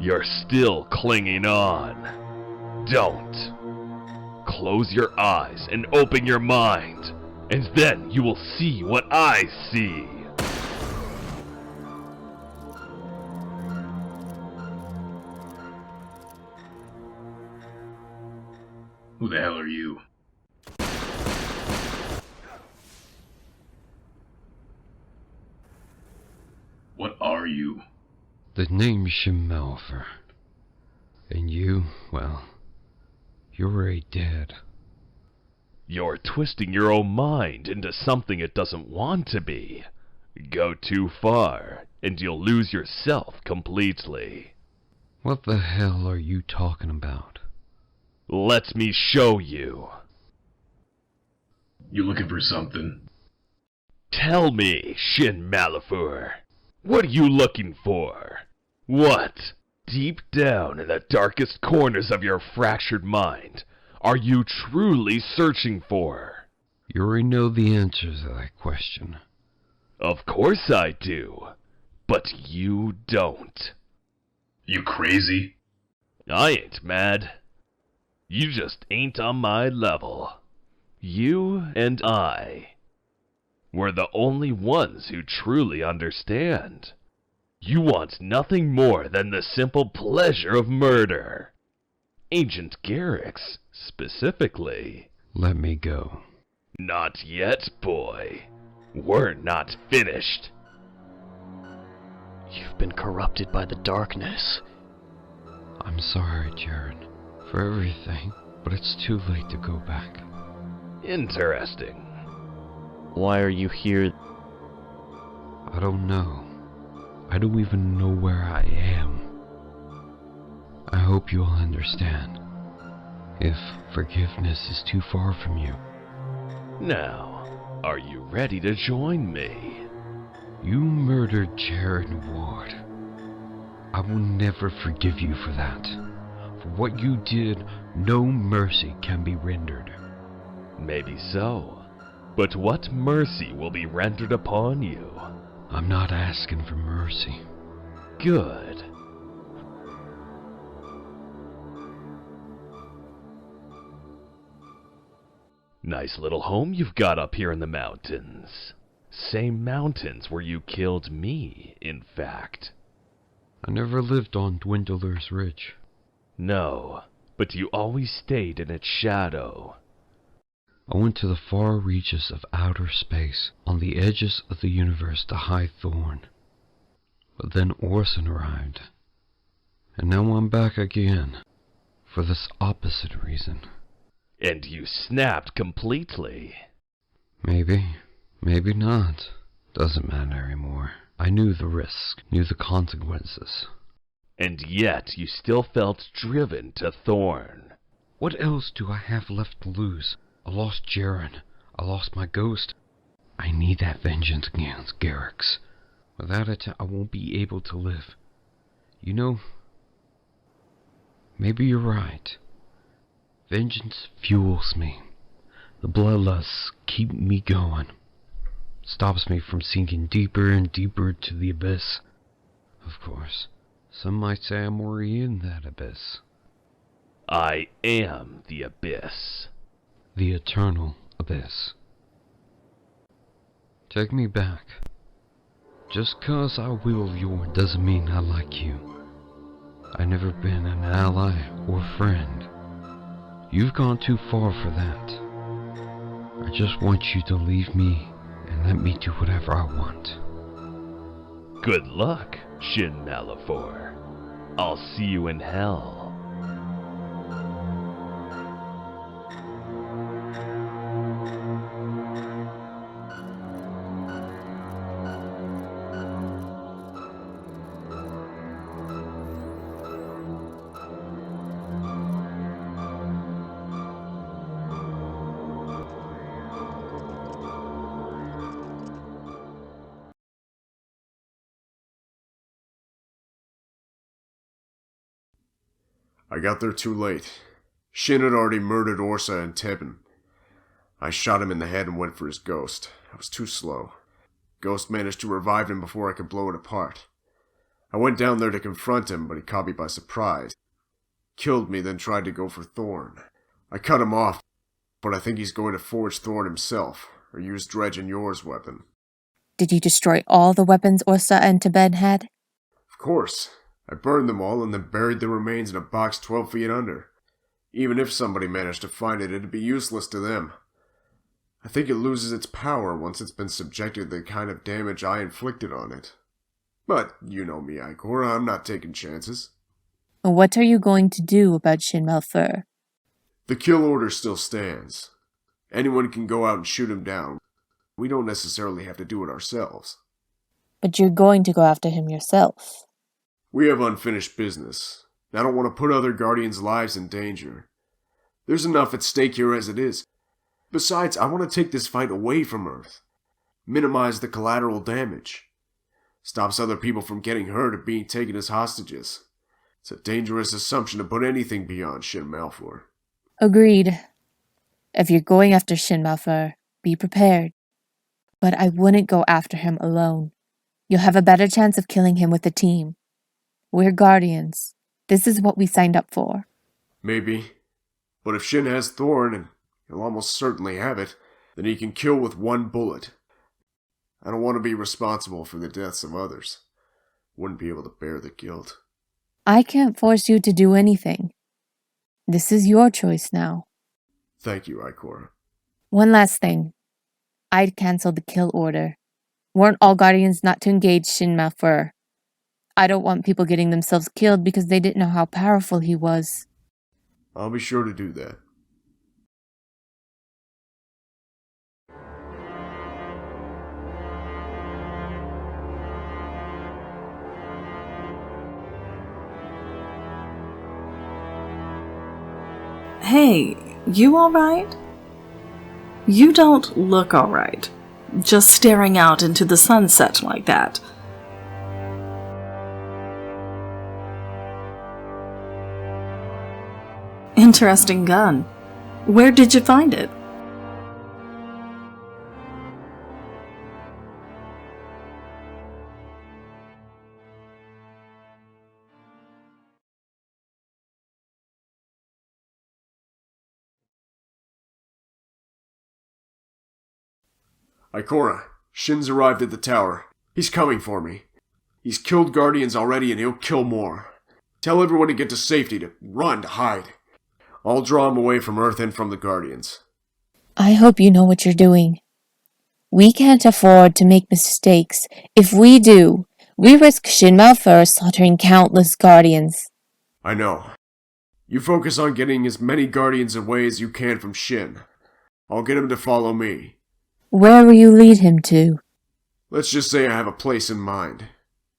You're still clinging on. Don't. Close your eyes and open your mind, and then you will see what I see. Who the hell are you? What are you? The name's Shin Malphur. And you, well, you're already dead. You're twisting your own mind into something it doesn't want to be. Go too far, and you'll lose yourself completely. What the hell are you talking about? Let me show you. You looking for something? Tell me, Shin Malphur. What are you looking for? What, deep down in the darkest corners of your fractured mind, are you truly searching for? You already know the answer to that question. Of course I do, but you don't. You crazy? I ain't mad. You just ain't on my level. You and I. We're the only ones who truly understand. You want nothing more than the simple pleasure of murder. Agent Garrix, specifically. Let me go. Not yet, boy. We're not finished. You've been corrupted by the darkness. I'm sorry, Jared, for everything, but it's too late to go back. Interesting. Why are you here? I don't know. I don't even know where I am. I hope you'll understand. If forgiveness is too far from you. Now, are you ready to join me? You murdered Jared Ward. I will never forgive you for that. For what you did, no mercy can be rendered. Maybe so. But what mercy will be rendered upon you? I'm not asking for mercy. Good. Nice little home you've got up here in the mountains. Same mountains where you killed me, in fact. I never lived on Dwindler's Ridge. No, but you always stayed in its shadow. I went to the far reaches of outer space, on the edges of the universe to hide Thorn. But then Orson arrived. And now I'm back again, for this opposite reason. And you snapped completely. Maybe, maybe not. Doesn't matter anymore. I knew the risk, knew the consequences. And yet you still felt driven to Thorn. What else do I have left to lose? I lost Jaren. I lost my ghost. I need that vengeance against Garrix. Without it, I won't be able to live. You know, maybe you're right. Vengeance fuels me. The bloodlusts keep me going. Stops me from sinking deeper and deeper to the abyss. Of course, Some might say I'm already in that abyss. I am the abyss. The eternal abyss. Take me back. Just 'cause I wield Yor doesn't mean I like you. I've never been an ally or friend. You've gone too far for that. I just want you to leave me and let me do whatever I want. Good luck, Shin Malphur. I'll see you in hell. I got there too late. Shin had already murdered Orsa and Tebben. I shot him in the head and went for his ghost. I was too slow. Ghost managed to revive him before I could blow it apart. I went down there to confront him, but he caught me by surprise. Killed me, then tried to go for Thorn. I cut him off, but I think he's going to forge Thorn himself, or use Dredgen Yor's weapon. Did you destroy all the weapons Orsa and Tebben had? Of course. I burned them all and then buried the remains in a box 12 feet under. Even if somebody managed to find it, it'd be useless to them. I think it loses its power once it's been subjected to the kind of damage I inflicted on it. But you know me, Ikora, I'm not taking chances. What are you going to do about Shin Malphur? The kill order still stands. Anyone can go out and shoot him down. We don't necessarily have to do it ourselves. But you're going to go after him yourself. We have unfinished business. I don't want to put other Guardians' lives in danger. There's enough at stake here as it is. Besides, I want to take this fight away from Earth. Minimize the collateral damage. Stops other people from getting hurt or being taken as hostages. It's a dangerous assumption to put anything beyond Shin Malphur. Agreed. If you're going after Shin Malphur, be prepared. But I wouldn't go after him alone. You'll have a better chance of killing him with a team. We're Guardians. This is what we signed up for. Maybe. But if Shin has Thorn, and he'll almost certainly have it, then he can kill with one bullet. I don't want to be responsible for the deaths of others. Wouldn't be able to bear the guilt. I can't force you to do anything. This is your choice now. Thank you, Ikora. One last thing. I'd cancel the kill order. Weren't all Guardians not to engage Shin Malphur? I don't want people getting themselves killed because they didn't know how powerful he was. I'll be sure to do that. Hey, you alright? You don't look alright. Just staring out into the sunset like that. Interesting gun. Where did you find it? Ikora, Shin's arrived at the tower. He's coming for me. He's killed Guardians already and he'll kill more. Tell everyone to get to safety, to run, to hide. I'll draw him away from Earth and from the Guardians. I hope you know what you're doing. We can't afford to make mistakes. If we do, we risk Shin Malphur slaughtering countless Guardians. I know. You focus on getting as many Guardians away as you can from Shin. I'll get him to follow me. Where will you lead him to? Let's just say I have a place in mind.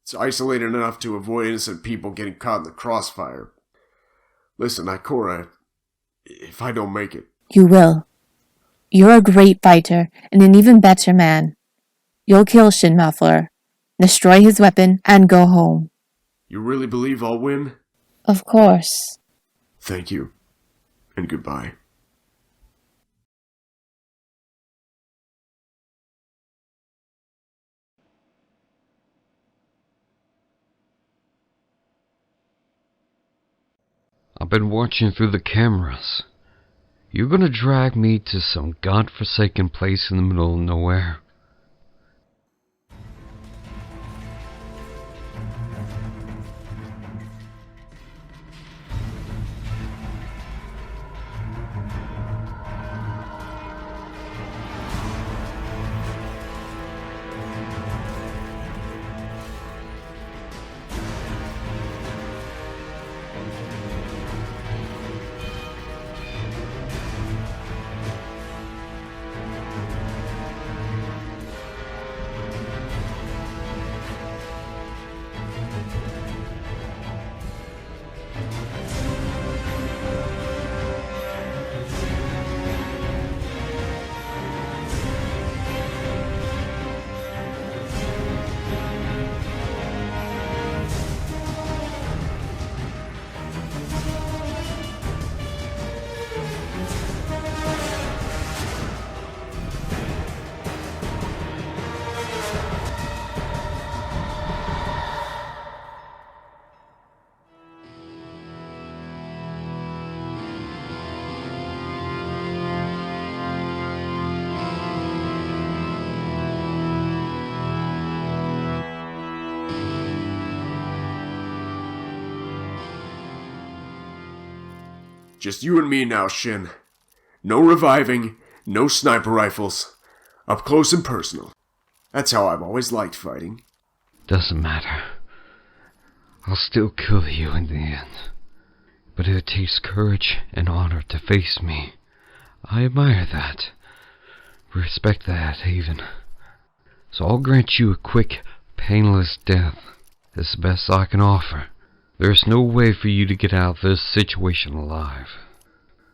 It's isolated enough to avoid innocent people getting caught in the crossfire. Listen, Ikora, if I don't make it... You will. You're a great fighter, and an even better man. You'll kill Shin Malphur, destroy his weapon, and go home. You really believe I'll win? Of course. Thank you, and goodbye. been watching through the cameras. You're gonna drag me to some godforsaken place in the middle of nowhere? Just you and me now, Shin. No reviving, no sniper rifles. Up close and personal. That's how I've always liked fighting. Doesn't matter. I'll still kill you in the end. But it takes courage and honor to face me. I admire that. Respect that, even. So I'll grant you a quick, painless death. It's the best I can offer. There's no way for you to get out of this situation alive.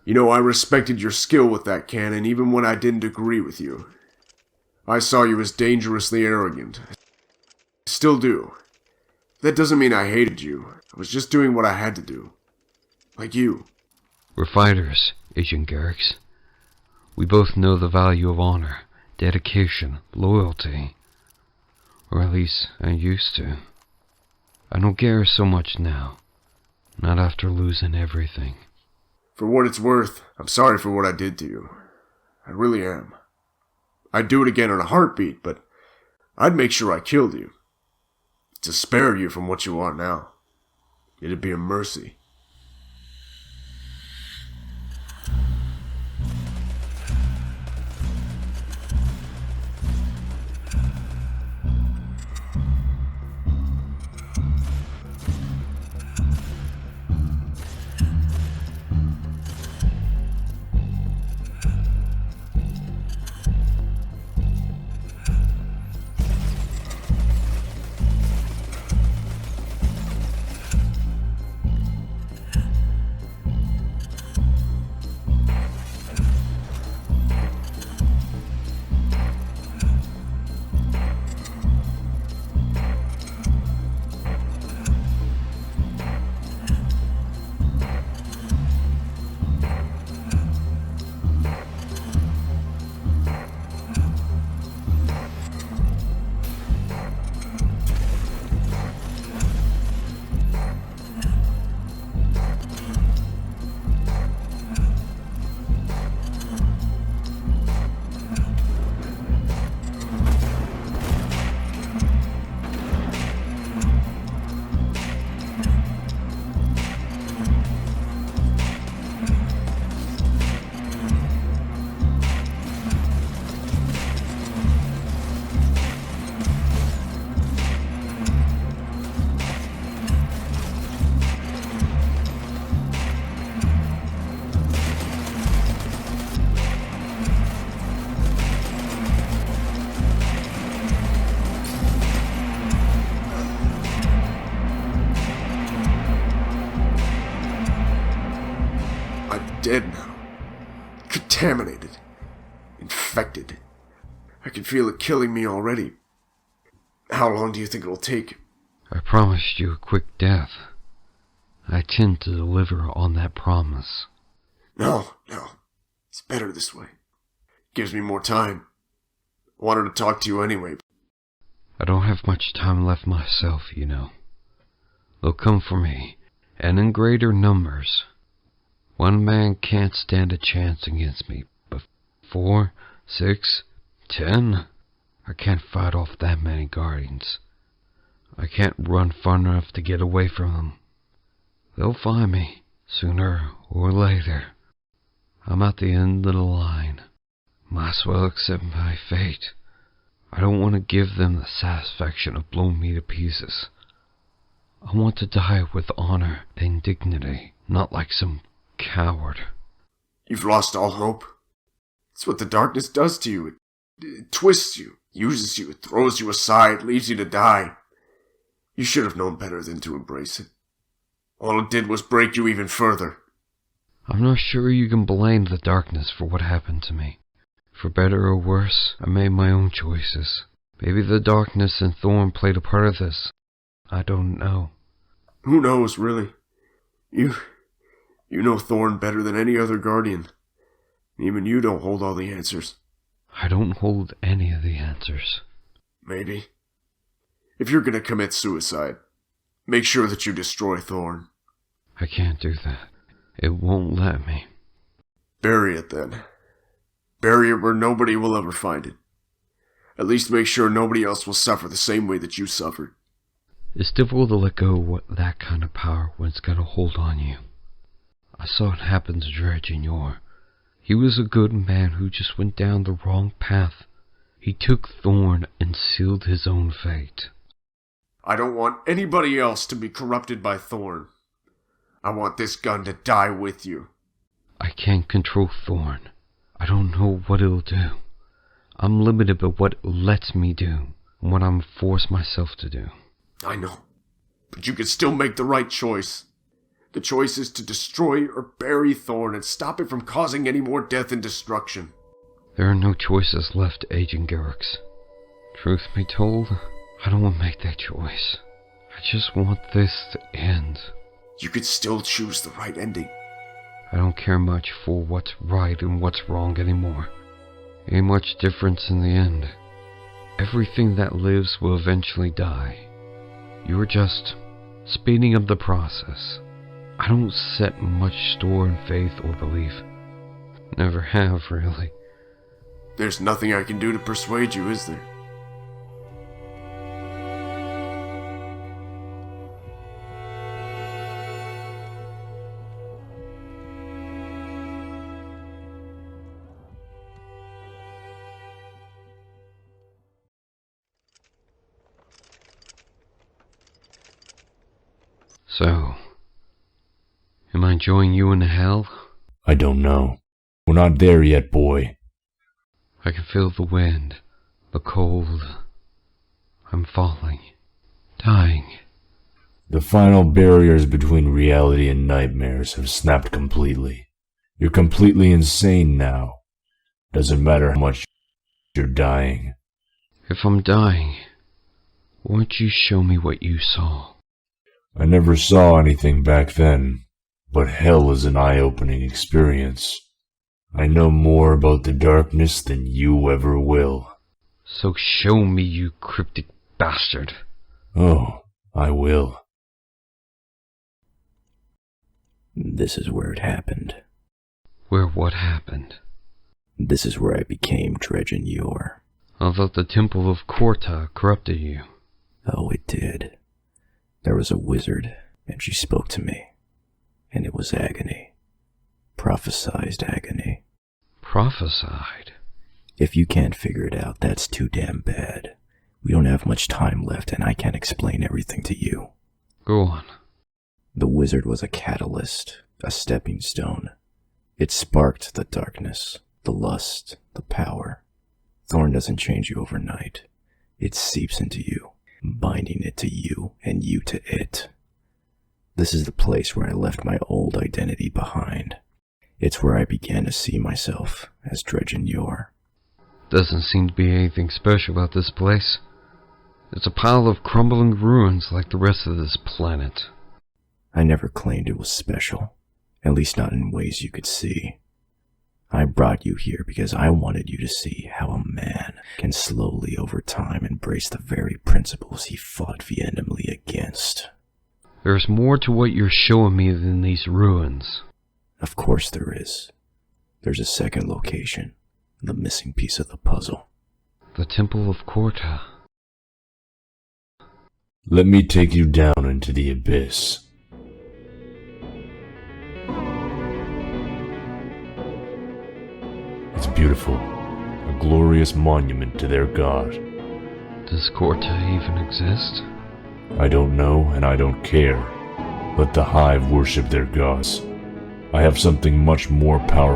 You know, I respected your skill with that cannon even when I didn't agree with you. I saw you as dangerously arrogant. I still do. That doesn't mean I hated you. I was just doing what I had to do. Like you. We're fighters, Agent Garrix. We both know the value of honor, dedication, loyalty. Or at least I used to. I don't care so much now. Not after losing everything. For what it's worth, I'm sorry for what I did to you. I really am. I'd do it again in a heartbeat, but I'd make sure I killed you. To spare you from what you are now. It'd be a mercy. Dead now. Contaminated. Infected. I can feel it killing me already. How long do you think it'll take? I promised you a quick death. I tend to deliver on that promise. No. It's better this way. Gives me more time. I wanted to talk to you anyway. I don't have much time left myself, you know. They'll come for me, and in greater numbers. One man can't stand a chance against me, but 4, 6, 10? I can't fight off that many Guardians. I can't run far enough to get away from them. They'll find me, sooner or later. I'm at the end of the line. Might as well accept my fate. I don't want to give them the satisfaction of blowing me to pieces. I want to die with honor and dignity, not like some coward. You've lost all hope. It's what the darkness does to you. It twists you, uses you, it throws you aside, leaves you to die. You should have known better than to embrace it. All it did was break you even further. I'm not sure you can blame the darkness for what happened to me. For better or worse, I made my own choices. Maybe the darkness and Thorn played a part of this. I don't know. Who knows, really? You know Thorn better than any other Guardian. Even you don't hold all the answers. I don't hold any of the answers. Maybe. If you're gonna commit suicide, make sure that you destroy Thorn. I can't do that. It won't let me. Bury it then. Bury it where nobody will ever find it. At least make sure nobody else will suffer the same way that you suffered. It's difficult to let go of that kind of power when it's got a hold on you. I saw it happen to Dredgen Yor. He was a good man who just went down the wrong path. He took Thorn and sealed his own fate. I don't want anybody else to be corrupted by Thorn. I want this gun to die with you. I can't control Thorn. I don't know what it'll do. I'm limited by what it lets me do, and what I'm forced myself to do. I know, but you can still make the right choice. The choice is to destroy or bury Thorn and stop it from causing any more death and destruction. There are no choices left, Agent Garrix. Truth be told, I don't want to make that choice. I just want this to end. You could still choose the right ending. I don't care much for what's right and what's wrong anymore. Ain't much difference in the end. Everything that lives will eventually die. You are just speeding up the process. I don't set much store in faith or belief. Never have, really. There's nothing I can do to persuade you, is there? So, am I joining you in hell? I don't know. We're not there yet, boy. I can feel the wind, the cold. I'm falling, dying. The final barriers between reality and nightmares have snapped completely. You're completely insane now. Doesn't matter how much you're dying. If I'm dying, won't you show me what you saw? I never saw anything back then, but hell is an eye-opening experience. I know more about the darkness than you ever will. So show me, you cryptic bastard. Oh, I will. This is where it happened. Where what happened? This is where I became Dredgen Yor. I thought the Temple of Korta corrupted you. Oh, it did. There was a wizard, and she spoke to me. And it was agony. Prophesized agony. Prophesied? If you can't figure it out, that's too damn bad. We don't have much time left, and I can't explain everything to you. Go on. The wizard was a catalyst, a stepping stone. It sparked the darkness, the lust, the power. Thorn doesn't change you overnight. It seeps into you, binding it to you and you to it. This is the place where I left my old identity behind. It's where I began to see myself as Dredgen Yor. Doesn't seem to be anything special about this place. It's a pile of crumbling ruins like the rest of this planet. I never claimed it was special, at least not in ways you could see. I brought you here because I wanted you to see how a man can slowly over time embrace the very principles he fought vehemently against. There's more to what you're showing me than these ruins. Of course there is. There's a second location, the missing piece of the puzzle. The Temple of Korta. Let me take you down into the abyss. It's beautiful, a glorious monument to their god. Does Korta even exist? I don't know and I don't care. Let the Hive worship their gods. I have something much more powerful